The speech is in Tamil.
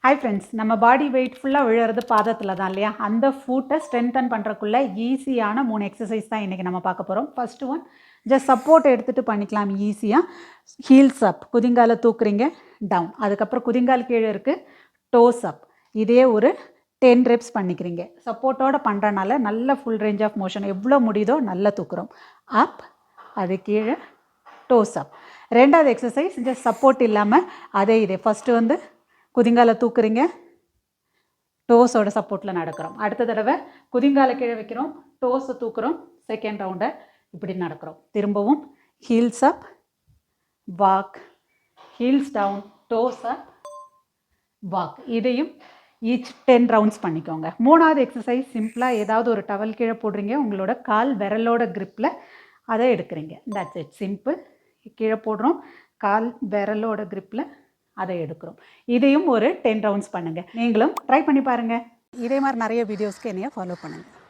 ஹாய் ஃப்ரெண்ட்ஸ், நம்ம பாடி வெயிட் ஃபுல்லாக விழுறது பாதத்தில் தான் இல்லையா? அந்த ஃபுட்டை ஸ்ட்ரென்தன் பண்ணுறக்குள்ள ஈஸியான 3 எக்ஸசைஸ் தான் இன்றைக்கி நம்ம பார்க்க போகிறோம். ஃபஸ்ட்டு ஒன், ஜஸ்ட் சப்போர்ட் எடுத்துகிட்டு பண்ணிக்கலாம் ஈஸியாக. ஹீல்ஸ் அப், குதிங்கால தூக்குறீங்க, டவுன். அதுக்கப்புறம் குதிங்கால் கீழே இருக்குது, டோஸ் அப். இதே ஒரு 10 ரெப்ஸ் பண்ணிக்கிறீங்க. சப்போர்ட்டோடு பண்ணுறனால நல்ல ஃபுல் ரேஞ்ச் ஆஃப் மோஷன் எவ்வளோ முடியுதோ நல்லா தூக்குறோம். அப், அது கீழே, டோஸ் அப். ரெண்டாவது எக்ஸசைஸ் ஜஸ்ட் சப்போர்ட் இல்லாமல் இதே ஃபஸ்ட்டு வந்து குதிங்கால தூக்குறீங்க, டோஸோட சப்போர்ட்டில் நடக்கிறோம். அடுத்த தடவை குதிங்கால கீழே வைக்கிறோம், டோஸை தூக்குறோம், செகண்ட் ரவுண்டை இப்படி நடக்கிறோம். திரும்பவும் ஹீல்ஸ் அப், வாக், ஹீல்ஸ் டவுன், டோஸ் அப், வாக். இதையும் ஈச் 10 ரவுண்ட்ஸ் பண்ணிக்கோங்க. மூணாவது எக்ஸசைஸ் சிம்பிளாக ஏதாவது ஒரு டவல் கீழே போடுறீங்க, உங்களோட கால் விரலோட கிரிப்பில் அதை எடுக்கிறீங்க. That's it, simple. கீழே போடுறோம், கால் விரலோட கிரிப்பில் அதை எடுக்கிறோம். இதையும் ஒரு 10 ரவுண்ட்ஸ் பண்ணுங்கள். நீங்களும் ட்ரை பண்ணி பாருங்கள். இதே மாதிரி நிறைய வீடியோஸ்க்கு என்னைய ஃபாலோ பண்ணுங்கள்.